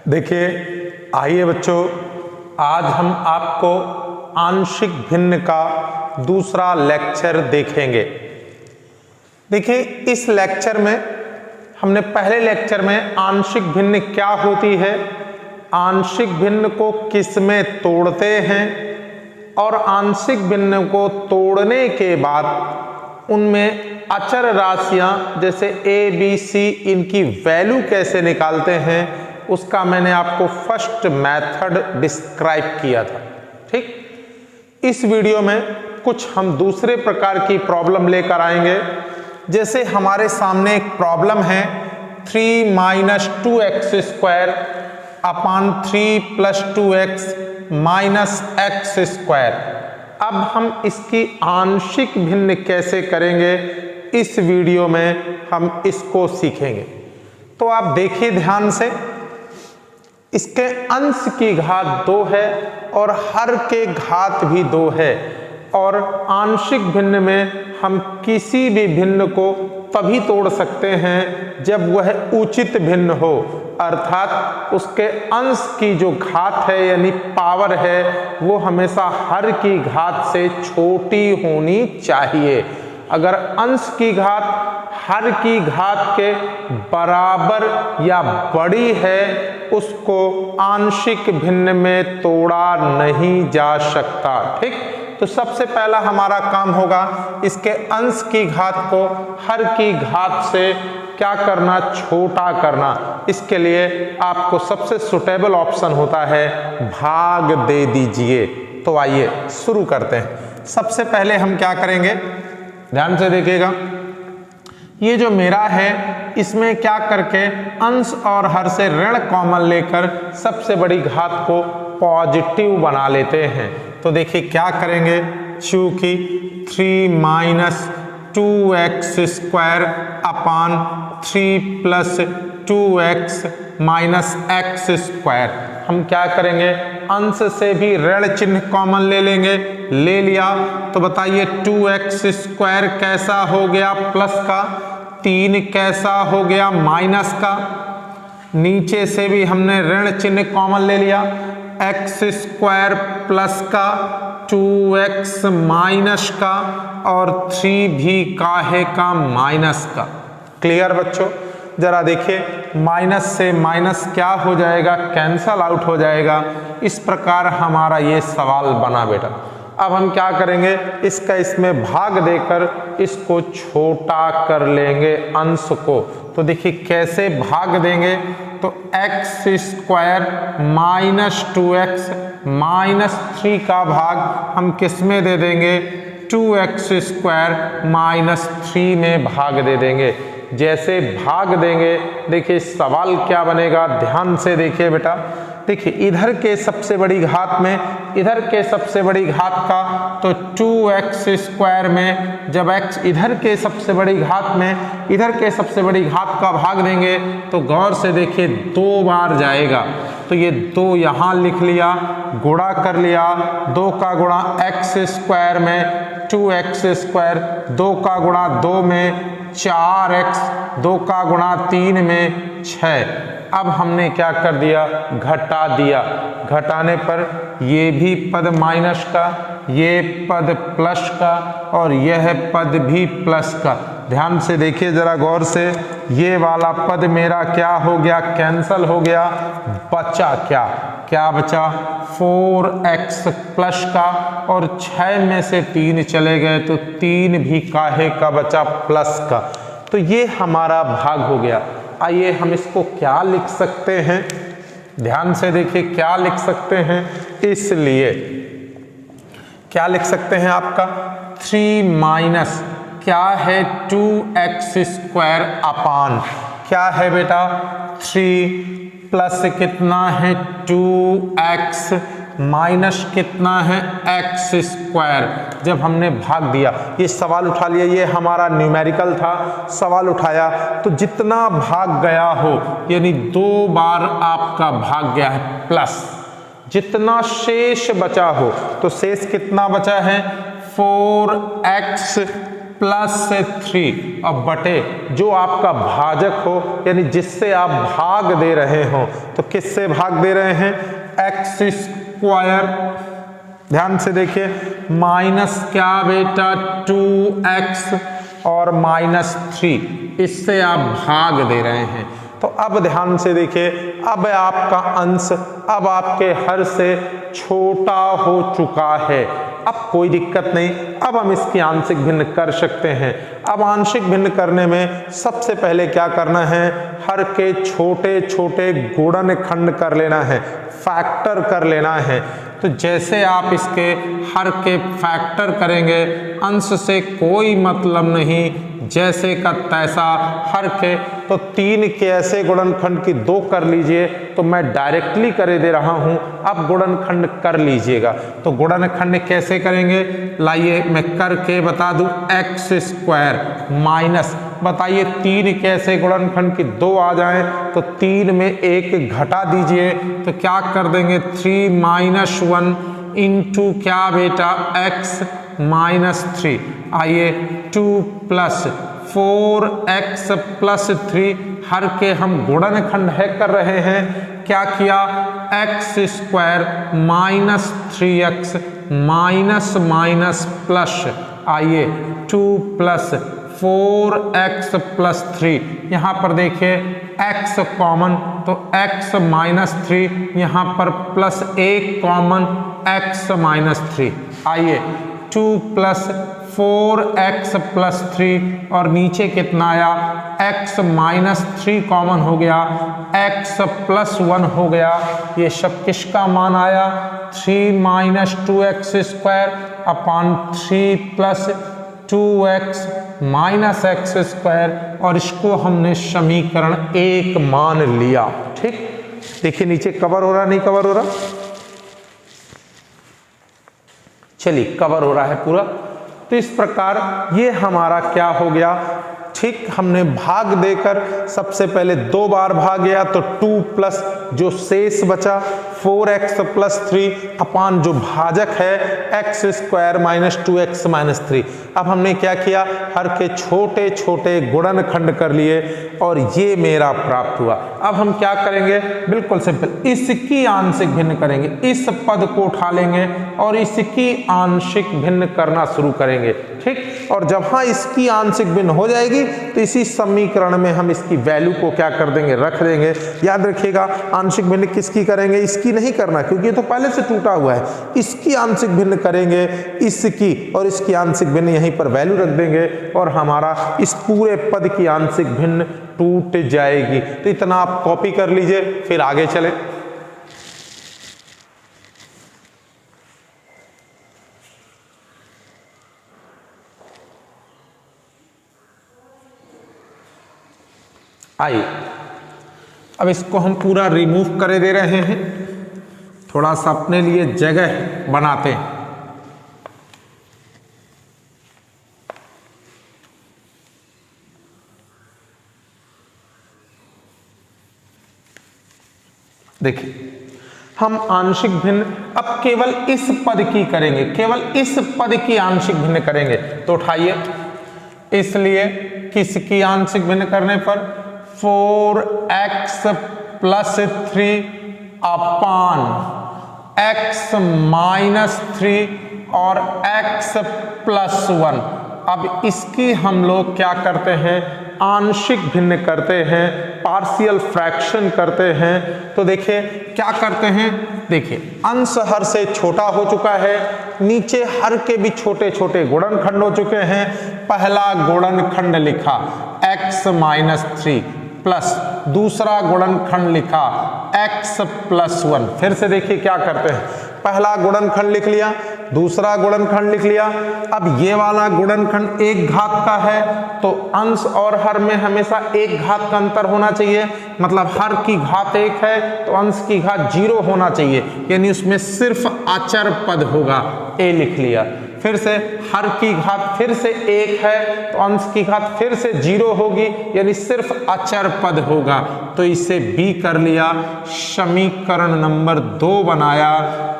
देखिए, आइए बच्चों, आज हम आपको आंशिक भिन्न का दूसरा लेक्चर देखेंगे। देखिए, इस लेक्चर में हमने पहले लेक्चर में आंशिक भिन्न क्या होती है, आंशिक भिन्न को किस में तोड़ते हैं और आंशिक भिन्न को तोड़ने के बाद उनमें अचर राशियां जैसे ए बी सी इनकी वैल्यू कैसे निकालते हैं, उसका मैंने आपको फर्स्ट मेथड डिस्क्राइब किया था। ठीक, इस वीडियो में कुछ हम दूसरे प्रकार की प्रॉब्लम लेकर आएंगे। जैसे हमारे सामने एक प्रॉब्लम है 3 - 2x² अपान 3 + 2x - x²। अब हम इसकी आंशिक भिन्न कैसे करेंगे, इस वीडियो में हम इसको सीखेंगे। तो आप देखिए ध्यान से, इसके अंश की घात 2 है और हर के घात भी 2 है। और आंशिक भिन्न में हम किसी भी भिन्न को तभी तोड़ सकते हैं जब वह उचित भिन्न हो, अर्थात उसके अंश की जो घात है यानी पावर है वो हमेशा हर की घात से छोटी होनी चाहिए। अगर अंश की घात हर की घात के बराबर या बड़ी है, उसको आंशिक भिन्न में तोड़ा नहीं जा सकता। ठीक, तो सबसे पहला हमारा काम होगा इसके अंश की घात को हर की घात से क्या करना, छोटा करना। इसके लिए आपको सबसे सुटेबल ऑप्शन होता है भाग दे दीजिए। तो आइए शुरू करते हैं। सबसे पहले हम क्या करेंगे, ध्यान से देखिएगा, ये जो मेरा है इसमें क्या करके अंश और हर से ऋण कॉमन लेकर सबसे बड़ी घात को पॉजिटिव बना लेते हैं। तो देखिए क्या करेंगे, चूंकि 3 - 2x² अपान 3 + 2x - x²। हम क्या करेंगे, अंश से भी ऋण चिन्ह कॉमन ले लेंगे। ले लिया तो बताइए 2x² कैसा हो गया प्लस का, 3 कैसा हो गया माइनस का। नीचे से भी हमने ऋण चिन्ह कॉमन ले लिया, x² प्लस का, 2x माइनस का और 3 भी काहे का, माइनस का। क्लियर बच्चों, जरा देखिए, माइनस से माइनस क्या हो जाएगा, कैंसल आउट हो जाएगा। इस प्रकार हमारा ये सवाल बना बेटा। अब हम क्या करेंगे, इसका इसमें भाग देकर इसको छोटा कर लेंगे अंश को। तो देखिए कैसे भाग देंगे, तो x² - 2x - 3 का भाग हम किस में दे देंगे, 2x² - 3 में भाग दे देंगे। जैसे भाग देंगे, देखिए सवाल क्या बनेगा, ध्यान से देखिए बेटा। देखिए इधर के सबसे बड़ी घात में इधर के सबसे बड़ी घात का, तो 2x² में जब x इधर के सबसे बड़ी घात में इधर के सबसे बड़ी घात का भाग देंगे तो गौर से देखिए 2 बार जाएगा। तो ये 2 यहाँ लिख लिया, गुणा कर लिया, 2 का गुणा x² में 2x², 2 का गुणा 2 में 4x, 2 का गुणा 3 में 6। अब हमने क्या कर दिया, घटा दिया। घटाने पर ये भी पद माइनस का, ये पद प्लस का और यह पद भी प्लस का। ध्यान से देखिए जरा गौर से, ये वाला पद मेरा क्या हो गया, कैंसल हो गया। बचा क्या, क्या बचा, 4x प्लस का और 6 में से 3 चले गए तो 3 भी काहे का बचा, प्लस का। तो ये हमारा भाग हो गया। आइए हम इसको क्या लिख सकते हैं, ध्यान से देखिए क्या लिख सकते हैं। इसलिए क्या लिख सकते हैं, आपका 3 - क्या है 2x² अपान क्या है बेटा 3 प्लस कितना है 2x माइनस कितना है x²। जब हमने भाग दिया, ये सवाल उठा लिया, ये हमारा न्यूमेरिकल था, सवाल उठाया तो जितना भाग गया हो यानी 2 बार आपका भाग गया है प्लस, जितना शेष बचा हो तो शेष कितना बचा है 4x +3 और बटे जो आपका भाजक हो, यानी जिससे आप भाग दे रहे हो, तो किससे भाग दे रहे हैं, x²। ध्यान से देखिए, माइनस क्या बेटा 2x और -3, इससे आप भाग दे रहे हैं। तो अब ध्यान से देखिए, अब आपका अंश अब आपके हर से छोटा हो चुका है। अब कोई दिक्कत नहीं, अब हम इसकी आंशिक भिन्न कर सकते हैं। अब आंशिक भिन्न करने में सबसे पहले क्या करना है, हर के छोटे छोटे गुणनखंड कर लेना है, फैक्टर कर लेना है। तो जैसे आप इसके हर के फैक्टर करेंगे, अंश से कोई मतलब नहीं, जैसे का तैसा हर के, तो 3 के ऐसे गुणनखंड की 2 कर लीजिए। तो मैं डायरेक्टली करे दे रहा हूं, अब गुणनखंड कर लीजिएगा। तो गुणनखंड कैसे करेंगे, लाइए मैं करके बता दूं, x² माइनस, बताइए 3 के ऐसे गुणनखंड की 2 आ जाए तो 3 में 1 घटा दीजिए, तो क्या कर देंगे 3 - 1 इंटू क्या बेटा x -3। आइए 2 + 4x + 3, हर के हम गुणनखंड है कर रहे हैं। क्या किया, x² -3x माइनस प्लस, आइए 2 + 4x + 3, यहाँ पर देखिए x कॉमन, तो x -3, यहाँ पर +1 कॉमन, x -3। आइए 2 + 4x + 3 और नीचे कितना आया, x -3 कॉमन हो गया, x +1 हो गया। ये सब किसका मान आया, 3 - 2x² अपॉन 3 + 2x -x², और इसको हमने समीकरण 1 मान लिया। ठीक, देखिए नीचे कवर हो रहा, नहीं कवर हो रहा, चलिए कवर हो रहा है पूरा। तो इस प्रकार ये हमारा क्या हो गया, ठीक, हमने भाग देकर सबसे पहले 2 बार भाग गया, तो 2 प्लस जो शेष बचा 4x + 3 अपान जो भाजक है x² - 2x - 3। अब हमने क्या किया, हर के छोटे छोटे गुणनखंड कर लिए और ये मेरा प्राप्त हुआ। अब हम क्या करेंगे, बिल्कुल सिंपल, इसकी आंशिक भिन्न करेंगे, इस पद को उठा लेंगे और इसकी आंशिक भिन्न करना शुरू करेंगे। ठीक, और जब हाँ इसकी आंशिक भिन्न हो जाएगी तो इसी समीकरण में हम इसकी वैल्यू को क्या कर देंगे, रख देंगे। याद रखिएगा, आंशिक भिन्न किसकी करेंगे, इसकी नहीं करना, क्योंकि ये तो पहले से टूटा हुआ है। इसकी आंशिक भिन्न करेंगे, इसकी और इसकी आंशिक भिन्न यहीं पर वैल्यू रख देंगे और हमारा इस पूरे पद की आंशिक भिन्न टूट जाएगी। तो इतना आप कॉपी कर लीजिए, फिर आगे चले। आइए अब इसको हम पूरा रिमूव करे दे रहे हैं, थोड़ा सा अपने लिए जगह बनाते हैं। देखिए हम आंशिक भिन्न अब केवल इस पद की करेंगे, केवल इस पद की आंशिक भिन्न करेंगे। तो उठाइए, इसलिए किसकी आंशिक भिन्न करने पर 4x + 3 अपान x -3 और x + 1। अब इसकी हम लोग क्या करते हैं, आंशिक भिन्न करते हैं, पार्शियल फ्रैक्शन करते हैं। तो देखिए क्या करते हैं, देखिए अंश हर से छोटा हो चुका है, नीचे हर के भी छोटे छोटे गुणनखंड हो चुके हैं। पहला गुणनखंड लिखा x -3 प्लस दूसरा गुणनखंड लिखा x + 1। फिर से देखिए क्या करते हैं, पहला गुणनखंड लिख लिया, दूसरा गुणनखंड लिख लिया। अब ये वाला गुणनखंड 1 घात का है, तो अंश और हर में हमेशा 1 घात का अंतर होना चाहिए, मतलब हर की घात 1 है तो अंश की घात 0 होना चाहिए, यानी उसमें सिर्फ अचर पद होगा, a लिख लिया। फिर से हर की घात फिर से 1 है तो अंश की घात फिर से 0 होगी, यानी सिर्फ अचर पद होगा, तो इसे b कर लिया, समीकरण नंबर 2 बनाया।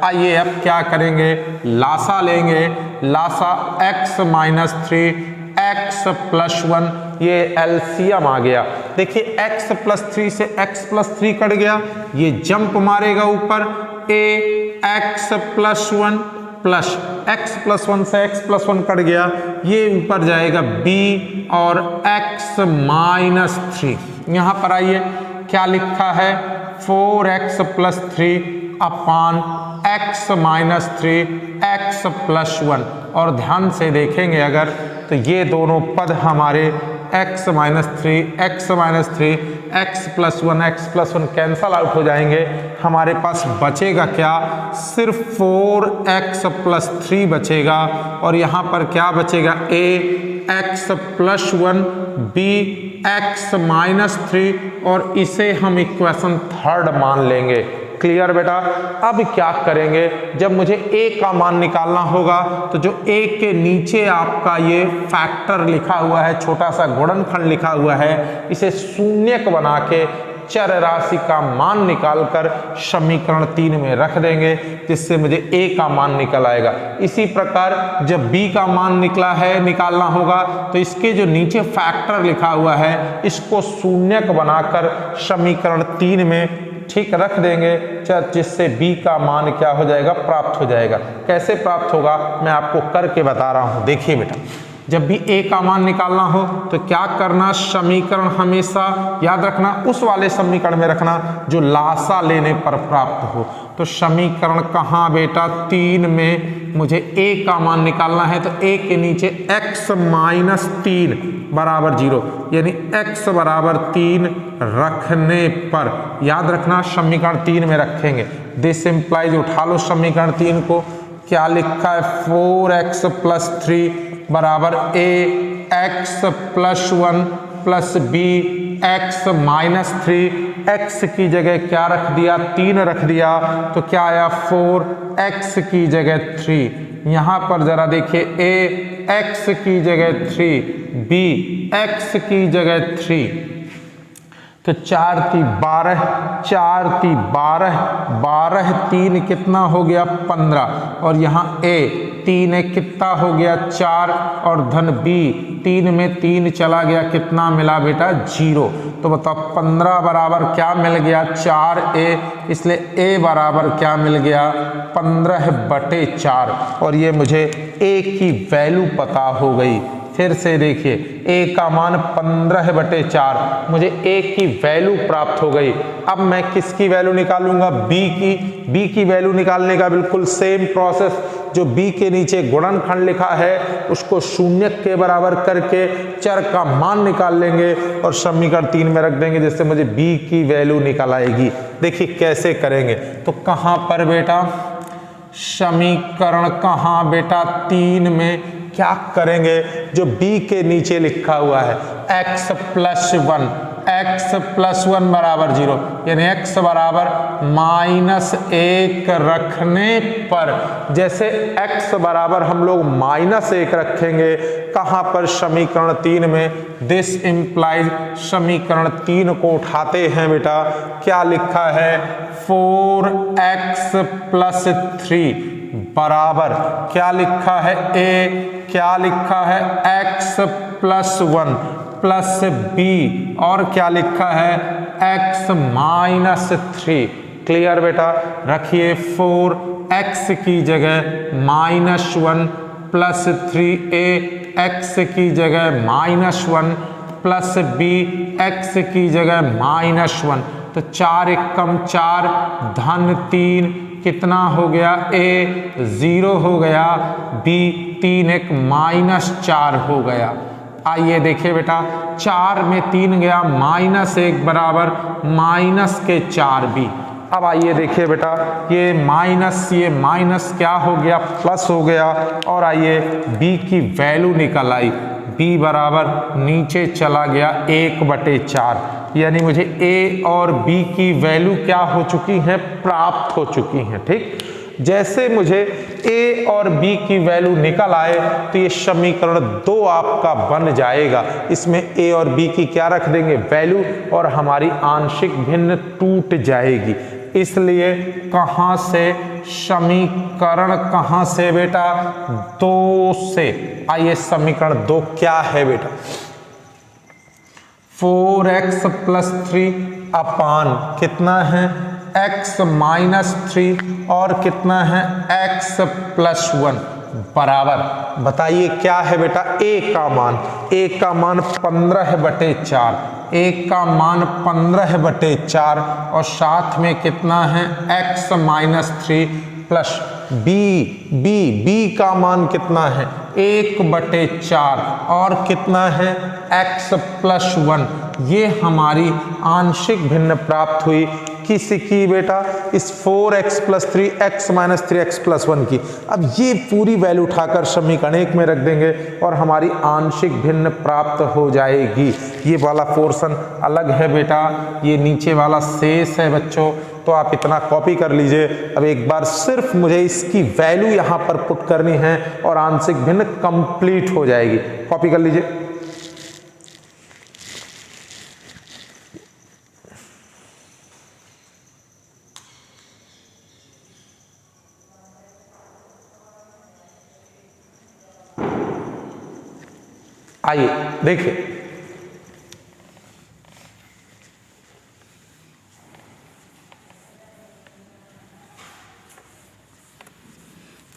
आइए अब क्या करेंगे, लासा लेंगे, लासा x -3 x प्लस 1, ये एलसीएम आ गया। देखिए x प्लस 3 से x प्लस 3 कट गया, ये जंप मारेगा ऊपर, a x plus 1 plus x plus 1 से x प्लस 1 कट गया, ये ऊपर जाएगा b और x माइनस 3। यहाँ पर आइए क्या लिखा है, 4x प्लस 3 अपान x माइनस 3 x प्लस 1। और ध्यान से देखेंगे अगर तो ये दोनों पद हमारे x minus 3 x minus 3 x plus 1 cancel out हो जाएंगे। हमारे पास बचेगा क्या, सिर्फ 4x प्लस 3 बचेगा। और यहाँ पर क्या बचेगा, a x plus 1 b x minus 3, और इसे हम इक्वेशन थर्ड मान लेंगे। क्लियर बेटा। अब क्या करेंगे, जब मुझे a का मान निकालना होगा तो जो a के नीचे आपका ये फैक्टर लिखा हुआ है, छोटा सा गुणनखंड लिखा हुआ है, इसे शून्यक बना के चर राशि का मान निकालकर समीकरण 3 में रख देंगे, जिससे मुझे a का मान निकल आएगा। इसी प्रकार जब b का मान निकालना होगा तो इसके जो नीचे फैक्टर लिखा हुआ है, इसको शून्यक बनाकर समीकरण 3 में ठीक रख देंगे, जिससे b का मान क्या हो जाएगा, प्राप्त हो जाएगा। कैसे प्राप्त होगा मैं आपको करके बता रहा हूं। देखिए बेटा, जब भी a का मान निकालना हो तो क्या करना, समीकरण हमेशा याद रखना उस वाले समीकरण में रखना जो लासा लेने पर प्राप्त हो। तो समीकरण कहाँ बेटा, 3 में मुझे a का मान निकालना है, तो a के नीचे x माइनस 3 बराबर 0, यानी x बराबर 3 रखने पर, याद रखना समीकरण 3 में रखेंगे। दिस इम्प्लाइज, उठा लो समीकरण 3 को, क्या लिखा है, 4x प्लस 3 बराबर a x plus 1 plus b x minus 3, x की जगह क्या रख दिया, 3 रख दिया, तो क्या आया 4, x की जगह 3। यहाँ पर जरा देखिए, a x की जगह 3, b x की जगह 3, तो 4 × 3 = 12, 4 × 3 = 12, 12 3 कितना हो गया, 15, और यहाँ a 3 कितना हो गया, 4, और धन b 3 में 3 चला गया, कितना मिला बेटा, 0। तो बताओ 15 बराबर क्या मिल गया, 4a, इसलिए a बराबर क्या मिल गया, 15/4। और ये मुझे a की वैल्यू पता हो गई। फिर से देखिए, a का मान 15/4, मुझे a की वैल्यू प्राप्त हो गई। अब मैं किसकी वैल्यू निकालूंगा, b की वैल्यू निकालने का बिल्कुल सेम प्रोसेस, जो b के नीचे गुणनखंड लिखा है उसको शून्यक के बराबर करके चर का मान निकाल लेंगे और समीकरण 3 में रख देंगे, जिससे मुझे b की वैल्यू निकल आएगी। देखिए कैसे करेंगे, तो कहाँ पर बेटा, समीकरण कहाँ बेटा, 3 में क्या करेंगे, जो b के नीचे लिखा हुआ है x प्लस 1 बराबर 0, यानी x बराबर -1 रखने पर, जैसे x बराबर हम लोग -1 रखेंगे कहाँ पर, समीकरण 3 में। दिस इम्प्लाइज, समीकरण 3 को उठाते हैं बेटा, क्या लिखा है, 4x प्लस 3 बराबर क्या लिखा है, a, क्या लिखा है, x प्लस 1 प्लस b, और क्या लिखा है, x माइनस 3। क्लियर बेटा। रखिए 4x की जगह -1 प्लस 3a, x की जगह -1 प्लस b, x की जगह -1, तो 4 एकम 4, धन 3, कितना हो गया, a 0 हो गया, b 3 एक -4 हो गया। आइए देखिए बेटा, 4 में 3 गया, -1 बराबर -4b। अब आइए देखिए बेटा, ये माइनस क्या हो गया, प्लस हो गया। और आइए b की वैल्यू निकल आई, b बराबर नीचे चला गया 1/4, यानी मुझे a और b की वैल्यू क्या हो चुकी है, प्राप्त हो चुकी हैं। ठीक, जैसे मुझे a और b की वैल्यू निकल आए तो ये समीकरण 2 आपका बन जाएगा। इसमें a और b की क्या रख देंगे, वैल्यू, और हमारी आंशिक भिन्न टूट जाएगी। इसलिए कहां से समीकरण, कहां से बेटा 2 से। आइए समीकरण 2 क्या है बेटा, 4x + 3 अपान कितना है x - 3 और कितना है x + 1 बराबर, बताइए क्या है बेटा a का मान, a का मान 15/4, a का मान 15/4 और साथ में कितना है x - 3 प्लस b का मान कितना है 1/4 और कितना है x + 1। ये हमारी आंशिक भिन्न प्राप्त हुई किसकी बेटा, इस 4x + 3 x - 3x + 1 की। अब ये पूरी वैल्यू उठाकर समीकरण 1 में रख देंगे और हमारी आंशिक भिन्न प्राप्त हो जाएगी। ये वाला पोर्शन अलग है बेटा, ये नीचे वाला शेष है बच्चों, तो आप इतना कॉपी कर लीजिए। अब एक बार सिर्फ मुझे इसकी वैल्यू यहाँ पर पुट करनी है और आंशिक भिन्न कंप्लीट हो जाएगी। कॉपी कर लीजिए। आइए देखिए,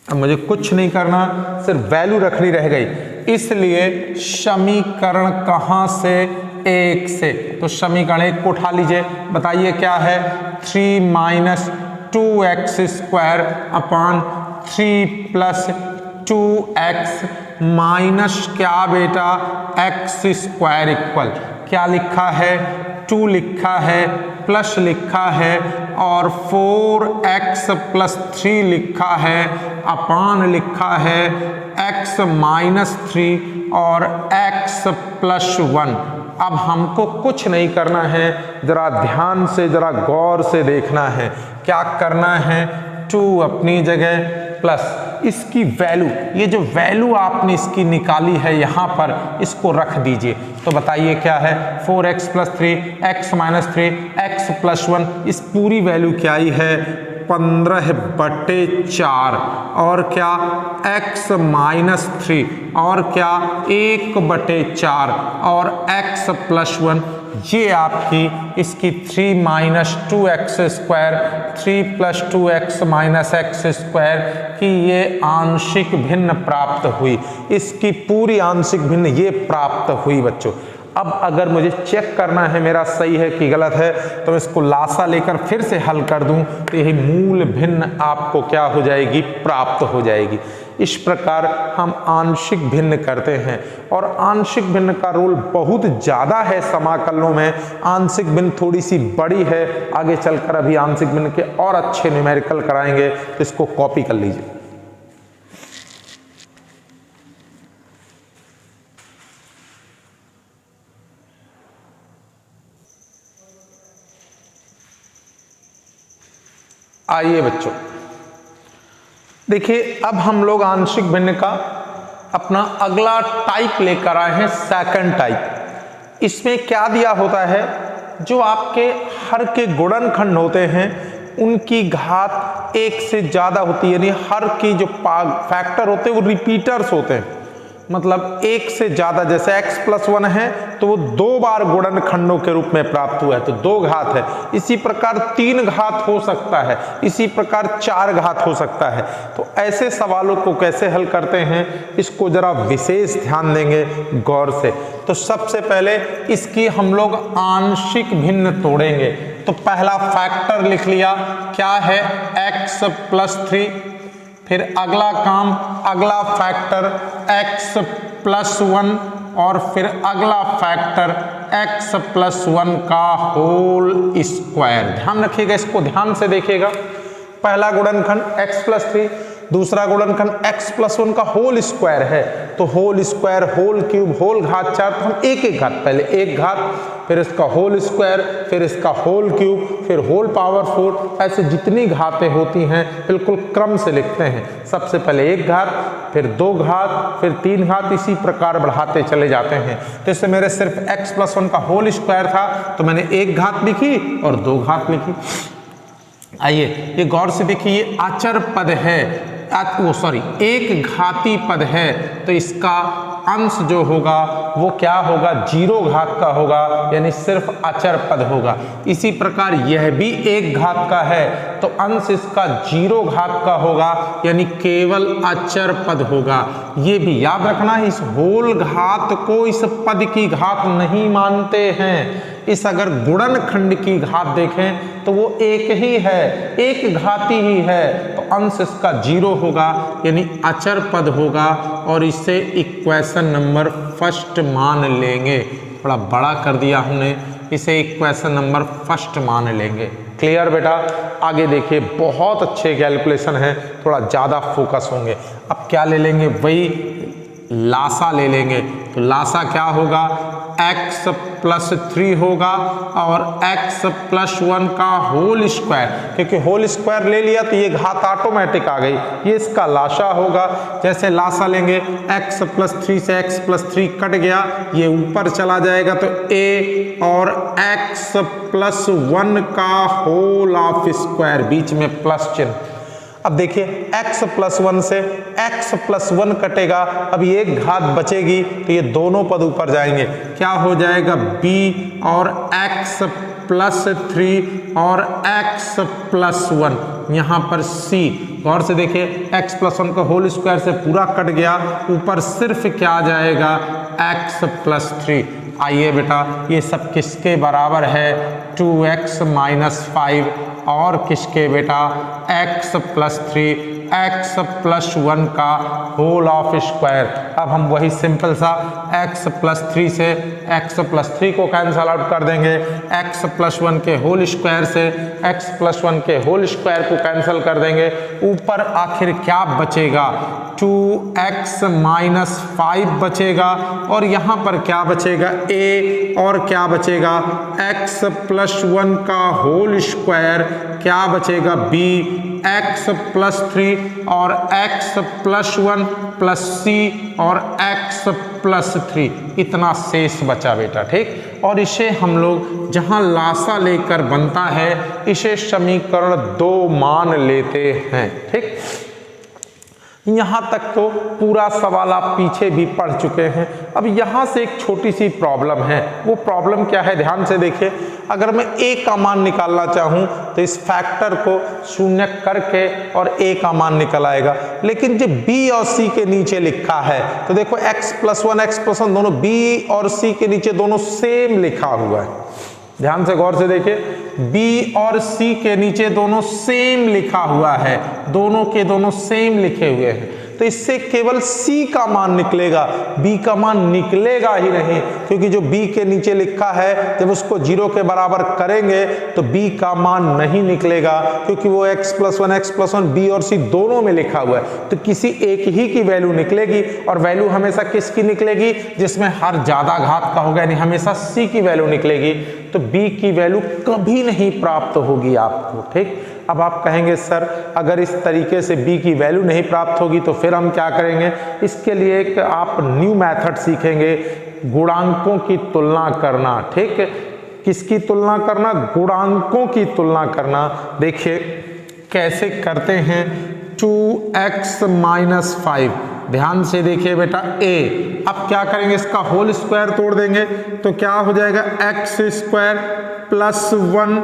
अब मुझे कुछ नहीं करना, सिर्फ वैल्यू रखनी रह गई। इसलिए समीकरण कहां से, 1 से, तो समीकरण 1 को उठा लीजिए। बताइए क्या है, 3 - 2x² अपान 3 + 2x माइनस क्या बेटा x² इक्वल क्या लिखा है, 2 लिखा है, प्लस लिखा है और 4x + 3 लिखा है, अपान लिखा है x - 3 और x + 1। अब हमको कुछ नहीं करना है, जरा ध्यान से, जरा गौर से देखना है। क्या करना है, 2 अपनी जगह प्लस इसकी वैल्यू, ये जो वैल्यू आपने इसकी निकाली है यहाँ पर, इसको रख दीजिए। तो बताइए क्या है, 4x + 3 x - 3 x + 1, इस पूरी वैल्यू क्या आई है 15/4 और क्या x - 3 और क्या 1/4 और x + 1। ये आपकी इसकी 3 - 2x² 3 + 2x - x² की ये आंशिक भिन्न प्राप्त हुई। इसकी पूरी आंशिक भिन्न ये प्राप्त हुई बच्चों। अब अगर मुझे चेक करना है मेरा सही है कि गलत है, तो मैं इसको लासा लेकर फिर से हल कर दूं तो यही मूल भिन्न आपको क्या हो जाएगी, प्राप्त हो जाएगी। इस प्रकार हम आंशिक भिन्न करते हैं और आंशिक भिन्न का रोल बहुत ज़्यादा है समाकलनों में। आंशिक भिन्न थोड़ी सी बड़ी है, आगे चलकर अभी आंशिक भिन्न के और अच्छे न्यूमेरिकल कराएंगे, तो इसको कॉपी कर लीजिए। आइए बच्चों देखिए, अब हम लोग आंशिक भिन्न का अपना अगला टाइप लेकर आए हैं, सेकंड टाइप। इसमें क्या दिया होता है, जो आपके हर के गुणनखंड होते हैं उनकी घात 1 से ज़्यादा होती है, यानी हर की जो फैक्टर होते हैं वो रिपीटर्स होते हैं, मतलब 1 से ज़्यादा। जैसे x + 1 है तो वो 2 बार गुणनखंडों के रूप में प्राप्त हुआ है, तो 2 घात है। इसी प्रकार 3 घात हो सकता है, इसी प्रकार 4 घात हो सकता है। तो ऐसे सवालों को कैसे हल करते हैं, इसको जरा विशेष ध्यान देंगे गौर से। तो सबसे पहले इसकी हम लोग आंशिक भिन्न तोड़ेंगे। तो पहला फैक्टर लिख लिया, क्या है x + 3। फिर अगला काम, अगला फैक्टर x + 1 और फिर अगला फैक्टर x + 1 का होल स्क्वायर। ध्यान रखिएगा, इसको ध्यान से देखिएगा। पहला गुणनखंड x + 3, दूसरा गुणनखंड x + 1 का होल स्क्वायर है, तो whole square, whole cube, whole घात 4, तो हम एक एक घात, पहले एक घात, फिर इसका होल स्क्वायर, फिर इसका होल क्यूब, फिर होल पावर 4, ऐसे जितनी घातें होती हैं बिल्कुल क्रम से लिखते हैं। सबसे पहले एक घात, फिर 2 घात, फिर 3 घात, इसी प्रकार बढ़ाते चले जाते हैं। तो इससे मेरे सिर्फ x + 1 का होल स्क्वायर था, तो मैंने 1 घात लिखी और 2 घात लिखी। आइए ये गौर से देखिए, ये अचर पद है, एक घाती पद है, तो इसका अंश जो होगा वो क्या होगा, 0 घात का होगा, यानी सिर्फ अचर पद होगा। इसी प्रकार यह भी एक घात का है, तो अंश इसका 0 घात का होगा, यानी केवल अचर पद होगा। ये भी याद रखना, इस होल घात को इस पद की घात नहीं मानते हैं। इस अगर गुणनखंड की घात देखें तो वो एक ही है, एक घाती ही है, तो अंश इसका 0 होगा, यानी अचर पद होगा, और इसे इक्वेशन नंबर फर्स्ट मान लेंगे। थोड़ा बड़ा कर दिया हमने, इसे इक्वेशन नंबर फर्स्ट मान लेंगे। क्लियर बेटा? आगे देखिए, बहुत अच्छे कैलकुलेशन है, थोड़ा ज़्यादा फोकस होंगे। अब क्या ले लेंगे, वही लासा ले लेंगे। तो लासा क्या होगा, x प्लस 3 होगा और x प्लस 1 का होल स्क्वायर, क्योंकि होल स्क्वायर ले लिया तो ये घात ऑटोमेटिक आ गई, ये इसका लासा होगा। जैसे लासा लेंगे, x प्लस 3 से x प्लस 3 कट गया, ये ऊपर चला जाएगा, तो a और x प्लस 1 का होल ऑफ स्क्वायर, बीच में प्लस चिन्ह। अब देखिए, x प्लस 1 से x प्लस 1 कटेगा, अब ये एक घात बचेगी, तो ये दोनों पद ऊपर जाएंगे, क्या हो जाएगा, b और x प्लस 3 और x प्लस 1, यहाँ पर c। गौर से देखिए, x प्लस 1 का होल स्क्वायर से पूरा कट गया, ऊपर सिर्फ क्या आ जाएगा, x प्लस 3। आइए बेटा, ये सब किसके बराबर है, 2x माइनस 5 और किसके बेटा, x प्लस 3, x प्लस 1 का होल ऑफ स्क्वायर। अब हम वही सिंपल सा x प्लस 3 से x प्लस 3 को कैंसल आउट कर देंगे, x प्लस 1 के होल स्क्वायर से x प्लस 1 के होल स्क्वायर को कैंसिल कर देंगे। ऊपर आखिर क्या बचेगा, 2x माइनस 5 बचेगा, और यहाँ पर क्या बचेगा, a, और क्या बचेगा, x प्लस 1 का होल स्क्वायर, क्या बचेगा, b, x प्लस 3 और x प्लस 1 प्लस c और x प्लस 3, इतना शेष बचा बेटा। ठीक, और इसे हम लोग जहां लासा लेकर बनता है, इसे समीकरण 2 मान लेते हैं। ठीक, यहाँ तक तो पूरा सवाल आप पीछे भी पढ़ चुके हैं। अब यहाँ से एक छोटी सी प्रॉब्लम है, वो प्रॉब्लम क्या है, ध्यान से देखिए। अगर मैं a का मान निकालना चाहूँ तो इस फैक्टर को शून्य करके और a का मान निकल आएगा, लेकिन जब b और c के नीचे लिखा है तो देखो x प्लस 1 x प्लस 1 दोनों b और c के नीचे दोनों सेम लिखा हुआ है। ध्यान से गौर से देखिए, B और C के नीचे दोनों सेम लिखा हुआ है, दोनों के दोनों सेम लिखे हुए हैं, तो इससे केवल C का मान निकलेगा, B का मान निकलेगा ही नहीं, क्योंकि जो B के नीचे लिखा है जब उसको 0 के बराबर करेंगे तो B का मान नहीं निकलेगा, क्योंकि वो x प्लस 1 B और C दोनों में लिखा हुआ है। तो किसी एक ही की वैल्यू निकलेगी, और वैल्यू हमेशा किसकी निकलेगी, जिसमें हर ज्यादा घात का होगा, यानी हमेशा C की वैल्यू निकलेगी, तो B की वैल्यू कभी नहीं प्राप्त होगी आपको। ठीक, अब आप कहेंगे सर अगर इस तरीके से B की वैल्यू नहीं प्राप्त होगी तो फिर हम क्या करेंगे, इसके लिए एक आप न्यू मेथड सीखेंगे, गुणांकों की तुलना करना। ठीक, किसकी तुलना करना, गुणांकों की तुलना करना। देखिए कैसे करते हैं, 2x माइनस 5, ध्यान से देखिए बेटा a। अब क्या करेंगे, इसका होल स्क्वायर तोड़ देंगे तो क्या हो जाएगा, x square plus 1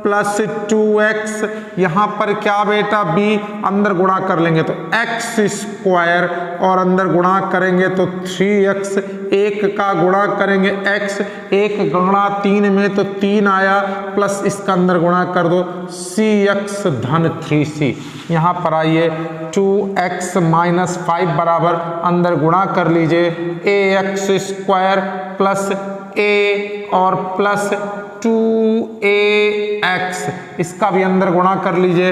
plus 2x, यहाँ पर क्या बेटा b, अंदर गुणा कर लेंगे तो x स्क्वायर, और अंदर गुणा करेंगे तो 3x, एक का गुणा करेंगे x, एक गुणा 3 में तो 3 आया, प्लस इसका अंदर गुणा कर दो cx धन 3c। यहाँ पर आइए 2x माइनस 5 बराबर अंदर गुणा कर लीजिए ax स्क्वायर प्लस a और प्लस 2ax, इसका भी अंदर गुणा कर लीजिए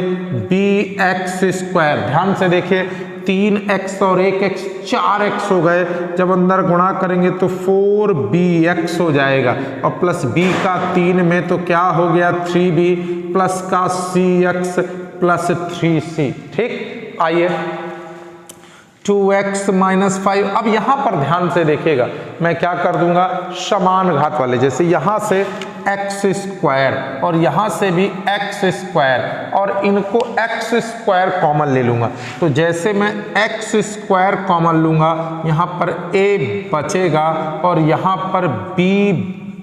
bx स्क्वायर। ध्यान से देखिए 3x और 1x 4x हो गए, जब अंदर गुणा करेंगे तो 4bx हो जाएगा, और प्लस b का 3 में तो क्या हो गया 3b, प्लस का cx प्लस 3c। ठीक, आइए 2x माइनस 5। अब यहाँ पर ध्यान से देखिएगा, मैं क्या कर दूंगा, समान घात वाले, जैसे यहाँ से एक्स स्क्वायर और यहाँ से भी एक्स स्क्वायर और इनको एक्स स्क्वायर कॉमन ले लूँगा। तो जैसे मैं एक्स स्क्वायर कॉमन लूँगा यहाँ पर a बचेगा और यहाँ पर b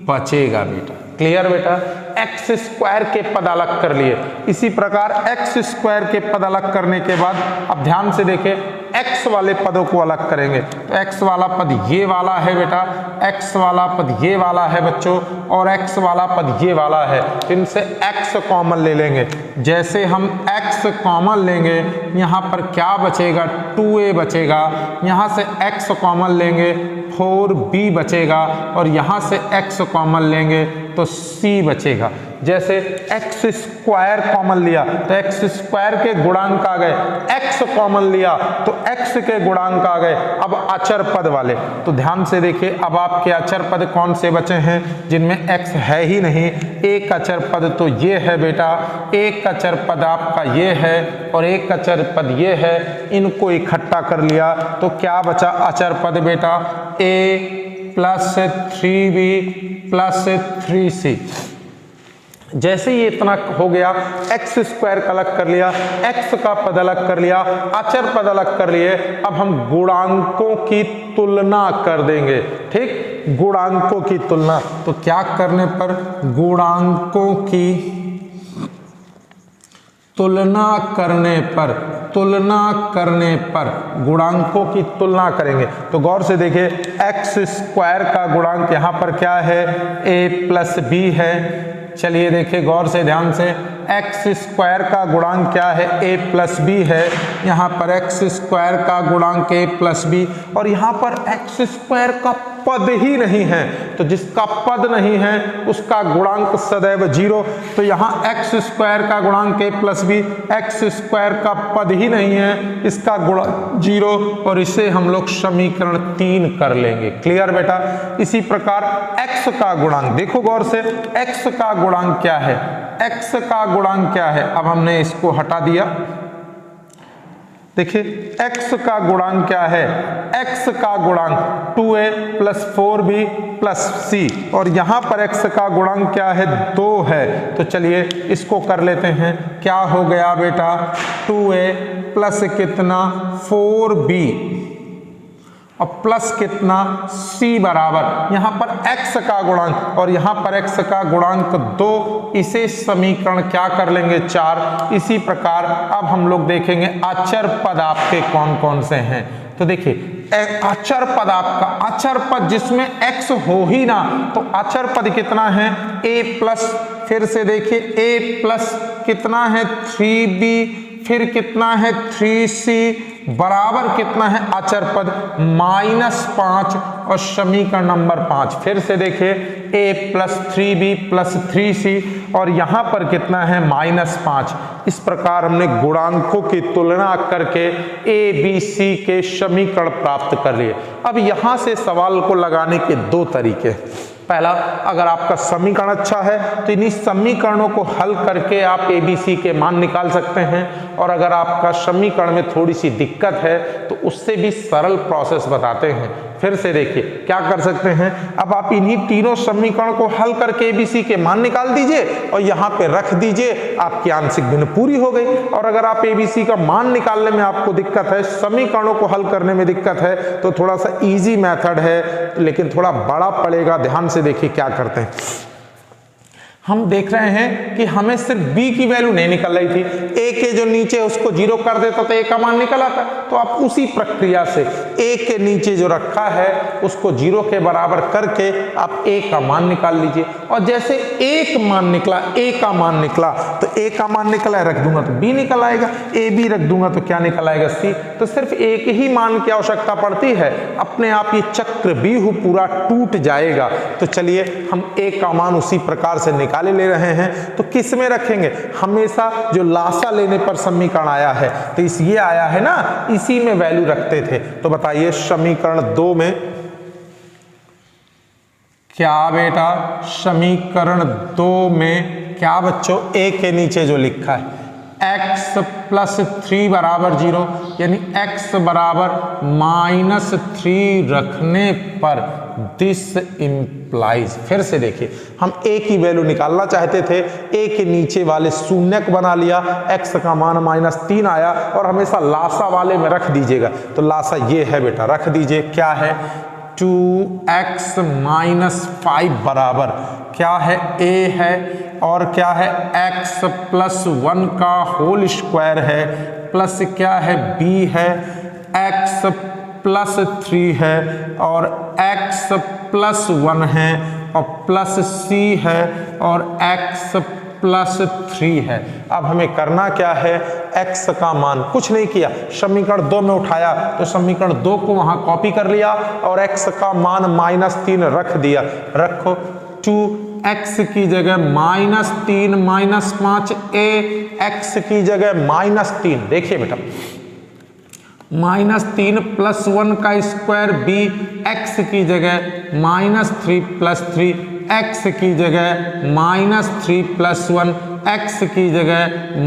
बचेगा बेटा। क्लियर बेटा? एक्स स्क्वायर के पद अलग कर लिए। इसी प्रकार एक्स स्क्वायर के पद अलग करने के बाद अब ध्यान से देखें एक्स वाले पदों को अलग करेंगे। तो एक्स वाला पद ये वाला है बेटा, एक्स वाला पद ये वाला है बच्चों और एक्स वाला पद ये वाला है। इनसे एक्स कॉमन ले लेंगे। जैसे हम एक्स कॉमन लेंगे यहाँ पर क्या बचेगा, 2a बचेगा। यहाँ से एक्स कॉमन लेंगे 4b बचेगा और यहाँ से एक्स कॉमन लेंगे तो c बचेगा। जैसे एक्स स्क्वायर कॉमन लिया तो एक्स स्क्वायर के गुणांक आ गए, एक्स कॉमन लिया तो एक्स के गुणांक आ गए। अब अचर पद वाले, तो ध्यान से देखिए अब आपके अचर पद कौन से बचे हैं जिनमें एक्स है ही नहीं। एक अचर पद तो ये है बेटा, एक अचर पद आपका ये है और एक अचर पद ये है। इनको इकट्ठा कर लिया तो क्या बचा अचर पद बेटा, a plus 3b plus 3c। जैसे ही इतना हो गया, एक्स स्क्वायर का अलग कर लिया, एक्स का पद अलग कर लिया, अचर पद अलग कर लिए। अब हम गुणांकों की तुलना कर देंगे। ठीक, गुणांकों की तुलना, तो क्या करने पर गुणांकों की तुलना करने पर गुणांकों की तुलना करेंगे। तो गौर से देखिए एक्स स्क्वायर का गुणांक यहाँ पर क्या है, a प्लस b है। चलिए देखिए गौर से ध्यान से, एक्स स्क्वायर का गुणांक क्या है, a प्लस b है। यहाँ पर एक्स स्क्वायर का गुणांक a प्लस b और यहाँ पर एक्स स्क्वायर का पद ही नहीं है। तो जिसका पद नहीं है उसका गुणांक सदैव 0। तो यहाँ एक्स स्क्वायर का गुणांक a plus b, x square का पद ही नहीं है, इसका गुणांक 0 और इसे हम लोग समीकरण 3 कर लेंगे। क्लियर बेटा? इसी प्रकार x का गुणांक देखो गौर से, x का गुणांक क्या है, x का गुणांक क्या है। अब हमने इसको हटा दिया। देखिए x का गुणांक क्या है, x का गुणांक 2a plus 4b plus c और यहाँ पर x का गुणांक क्या है, 2 है। तो चलिए इसको कर लेते हैं। क्या हो गया बेटा, 2a प्लस कितना 4b और प्लस कितना c बराबर यहाँ पर x का गुणांक और यहाँ पर x का गुणांक 2। इसे समीकरण क्या कर लेंगे, 4। इसी प्रकार अब हम लोग देखेंगे अचर पद आपके कौन कौन से हैं। तो देखिए अचर पद आपका, अचर पद जिसमें x हो ही ना, तो अचर पद कितना है, a प्लस, फिर से देखिए a प्लस कितना है 3b, फिर कितना है 3c बराबर कितना है अचर पद -5 और समीकरण नंबर 5। फिर से देखिए a plus 3b plus 3c और यहाँ पर कितना है -5। इस प्रकार हमने गुणांकों की तुलना करके a b c के समीकरण प्राप्त कर लिए। अब यहाँ से सवाल को लगाने के 2 तरीके। पहला, अगर आपका समीकरण अच्छा है तो इन्हीं समीकरणों को हल करके आप ABC के मान निकाल सकते हैं और अगर आपका समीकरण में थोड़ी सी दिक्कत है तो उससे भी सरल प्रोसेस बताते हैं। फिर से देखिए क्या कर सकते हैं, अब आप इन्हीं तीनों समीकरण को हल करके ABC के मान निकाल दीजिए और यहाँ पे रख दीजिए, आपकी आंशिक भिन्न पूरी हो गई। और अगर आप ABC का मान निकालने में आपको दिक्कत है, समीकरणों को हल करने में दिक्कत है, तो थोड़ा सा इजी मेथड है लेकिन थोड़ा बड़ा पड़ेगा। ध्यान से देखिए क्या करते हैं, हम देख रहे हैं कि हमें सिर्फ b की वैल्यू नहीं निकल रही थी, a के जो नीचे उसको 0 कर देता तो a का मान निकल आता। तो आप उसी प्रक्रिया से a के नीचे जो रखा है उसको 0 के बराबर करके आप a का मान निकाल लीजिए। और जैसे एक मान निकला, a का मान निकला, तो a का मान निकला रख दूंगा तो b निकल आएगा, a b रख दूंगा तो क्या निकल आएगा, c। तो सिर्फ एक ही मान की आवश्यकता पड़ती है, अपने आप ये चक्र भी पूरा टूट जाएगा। तो चलिए हम a का मान उसी प्रकार से निकाले ले रहे हैं। तो किस में रखेंगे, हमेशा जो लासा लेने पर समीकरण आया है तो इस ये आया है ना, इसी में वैल्यू रखते थे। तो बताइए समीकरण 2 में क्या बेटा, समीकरण 2 में क्या बच्चों, a के नीचे जो लिखा है x प्लस 3 बराबर 0 यानी x बराबर -3 रखने पर दिस इम्प्लाइज, फिर से देखिए हम a की वैल्यू निकालना चाहते थे, a के नीचे वाले शून्यक बना लिया, x का मान -3 आया और हमेशा लासा वाले में रख दीजिएगा। तो लासा ये है बेटा, रख दीजिए, क्या है 2x - 5 बराबर क्या है a है और क्या है x + 1 का होल स्क्वायर है, प्लस क्या है b है, x + 3 है और x + 1 है और प्लस c है और x + 3 है। अब हमें करना क्या है, x का मान कुछ नहीं किया, समीकरण 2 में उठाया तो समीकरण 2 को वहां कॉपी कर लिया और x का मान -3 रख दिया। रखो 2x की जगह -3 - 5a, x की जगह -3, देखिए बेटा -3 + 1 का स्क्वायर b, x की जगह -3 + 3, x की जगह -3 + 1, x की जगह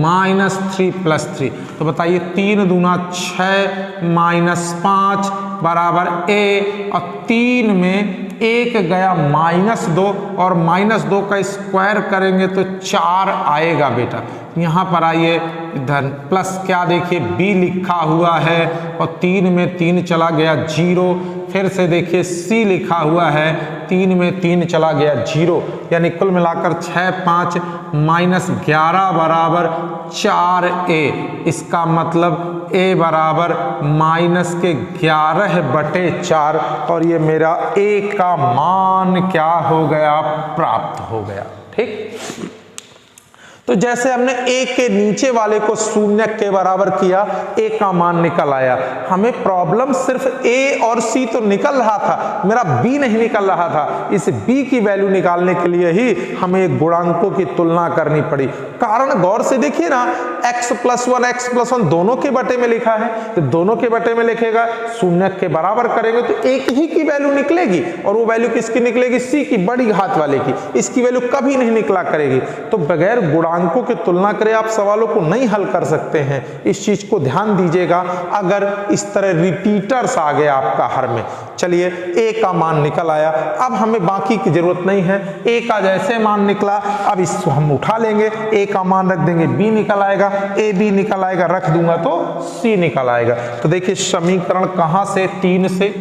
-3 + 3। तो बताइए 3 दूना 6 -5 बराबर a, और 3 में 1 गया -2 और -2 का स्क्वायर करेंगे तो 4 आएगा बेटा। यहाँ पर आइए इधर प्लस क्या देखिए b लिखा हुआ है और 3 में 3 चला गया 0, फिर से देखिए c लिखा हुआ है, 3 में 3 चला गया 0, यानी कुल मिलाकर 6 5 -11 बराबर 4a। इसका मतलब a बराबर -11/4 और ये मेरा a का मान क्या हो गया, प्राप्त हो गया। ठीक, तो जैसे हमने a के नीचे वाले को शून्य के बराबर किया, a का मान निकल आया। हमें प्रॉब्लम सिर्फ a और c तो निकल रहा था, मेरा b नहीं निकल रहा था। इस b की वैल्यू निकालने के लिए ही हमें गुणांकों की तुलना करनी पड़ी। कारण गौर से देखिए ना, x + 1 x + 1 दोनों के बटे में लिखा है, तो दोनों के बटे में लिखेगा, शून्य के बराबर करेंगे तो एक ही की वैल्यू निकलेगी, और वो वैल्यू किसकी निकलेगी, c की, बड़ी घात वाले की। इसकी वैल्यू कभी नहीं निकला करेगी। तो बगैर गुणांकों की तुलना करे आप सवालों को नहीं हल कर सकते हैं, इस चीज को ध्यान दीजिएगा। अगर इस तरह रिपीटर्स आ गया आपका हर में, चलिए a का मान निकल आया, अब हमें बाकी की जरूरत नहीं है। a का जैसे मान निकला, अब इसको हम उठा लेंगे, a का मान रख देंगे, b निकल आएगा, a b निकल आएगा, रख दूंगा तो c निकल आएगा। तो देखिए समीकरण कहां से, 3 से,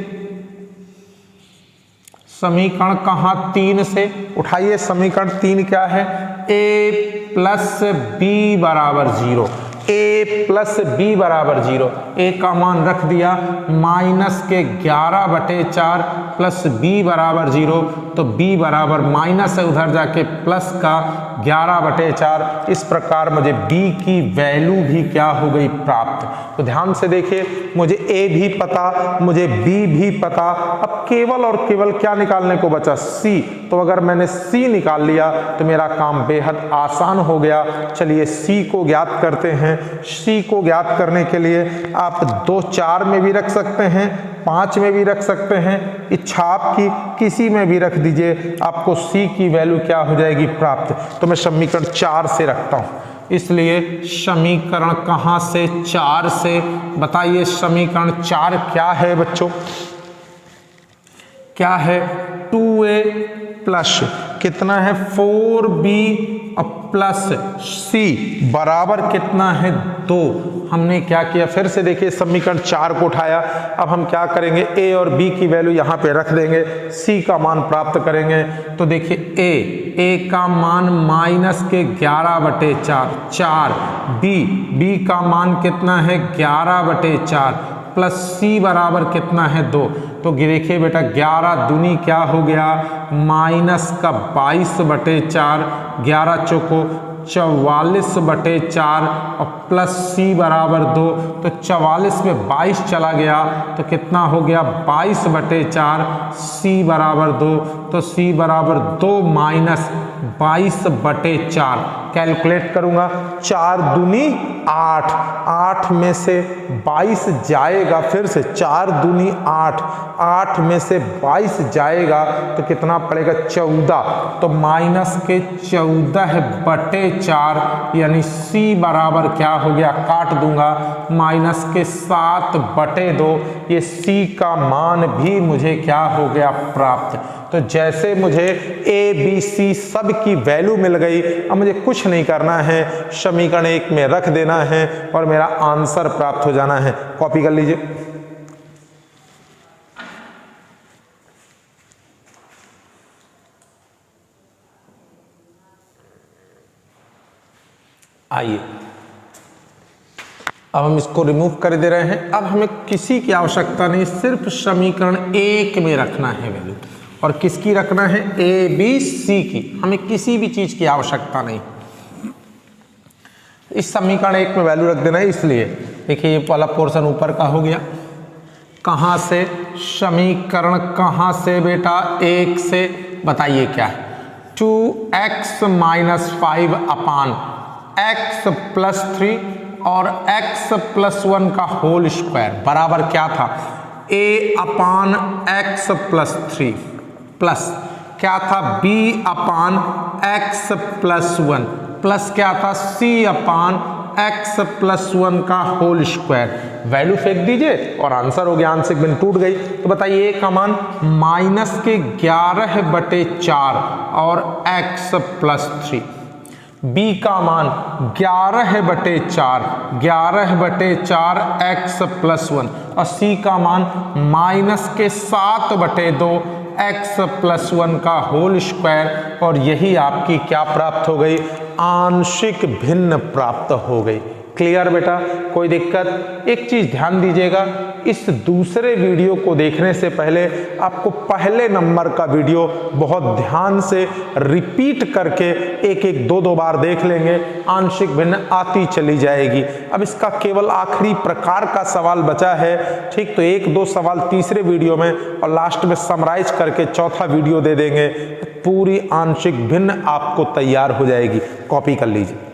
समीकरण कहां 3 से, उठाइए समीकरण 3 क्या है, a + b बराबर 0, a + b बराबर 0, a का मान रख दिया -11/4 प्लस b बराबर 0, तो b बराबर माइनस है, उधर जाके प्लस का 11/4। इस प्रकार मुझे b की वैल्यू भी क्या हो गई, प्राप्त। तो ध्यान से देखिए, मुझे a भी पता, मुझे b भी पता, अब केवल और केवल क्या निकालने को बचा, c। तो अगर मैंने c निकाल लिया तो मेरा काम बेहद आसान हो गया। चलिए c को ज्ञात करते हैं। c को ज्ञात करने के लिए आप 2 4 में भी रख सकते हैं, 5 में भी रख सकते हैं, इच्छा आपकी किसी में भी रख दीजिए, आपको c की वैल्यू क्या हो जाएगी, प्राप्त। तो मैं समीकरण 4 से रखता हूं, इसलिए समीकरण कहां से, 4 से। बताइए समीकरण 4 क्या है बच्चों, क्या है, 2a प्लस कितना है 4b प्लस c बराबर कितना है 2। हमने क्या किया, फिर से देखिए समीकरण 4 को उठाया। अब हम क्या करेंगे, a और b की वैल्यू यहाँ पे रख देंगे, c का मान प्राप्त करेंगे। तो देखिए a का मान -11/4, 4, b का मान कितना है 11/4 प्लस c बराबर कितना है 2। तो देखिए बेटा 11 दूनी क्या हो गया, -22/4, 11 चौको 44/4 और प्लस c बराबर 2। तो 44 में 22 चला गया तो कितना हो गया, 22/4, c बराबर 2। तो c बराबर 2 - 22/4 कैलकुलेट करूंगा, 4 दूनी 8, 8 में से 22 जाएगा, फिर से 4 दूनी 8, 8 में से 22 जाएगा तो कितना पड़ेगा 14, तो माइनस के 14/4 यानी C बराबर क्या हो गया, काट दूंगा, माइनस के 7/2, ये C का मान भी मुझे क्या हो गया प्राप्त। तो जैसे मुझे A B C सब की वैल्यू मिल गई, अब मुझे कुछ नहीं करना है, समीकरण 1 में रख देना है और मेरा आंसर प्राप्त हो जाना है। कॉपी कर लीजिए। आइए अब हम इसको रिमूव कर दे रहे हैं। अब हमें किसी की आवश्यकता नहीं, सिर्फ समीकरण 1 में रखना है वैल्यू, और किसकी रखना है, A B C की, हमें किसी भी चीज की आवश्यकता नहीं। इस समीकरण 1 में वैल्यू रख देना है, इसलिए देखिए ये वाला पोर्शन ऊपर का हो गया, कहां से, समीकरण कहां से बेटा, 1 से, बताइए क्या है, 2x - 5 अपान x + 3 और x + 1 का होल स्क्वायर बराबर क्या था, a/x + 3 प्लस क्या था, b/x + 1 प्लस क्या था, c/x + 1 का होल स्क्वायर। वैल्यू फेंक दीजिए और आंसर हो गया, आंशिक भिन्न टूट गई। तो बताइए a का मान माइनस के 11/4 और x + 3, b का मान 11/4, 11/4 x + 1 और c का मान माइनस के 7/2 x + 1 का होल स्क्वायर, और यही आपकी क्या प्राप्त हो गई, आंशिक भिन्न प्राप्त हो गई। क्लियर बेटा, कोई दिक्कत। एक चीज ध्यान दीजिएगा, इस दूसरे वीडियो को देखने से पहले आपको पहले नंबर का वीडियो बहुत ध्यान से रिपीट करके एक दो बार देख लेंगे, आंशिक भिन्न आती चली जाएगी। अब इसका केवल आखिरी प्रकार का सवाल बचा है, ठीक, तो 1-2 सवाल तीसरे वीडियो में और लास्ट में समराइज करके चौथा वीडियो दे देंगे, पूरी आंशिक भिन्न आपको तैयार हो जाएगी। कॉपी कर लीजिए।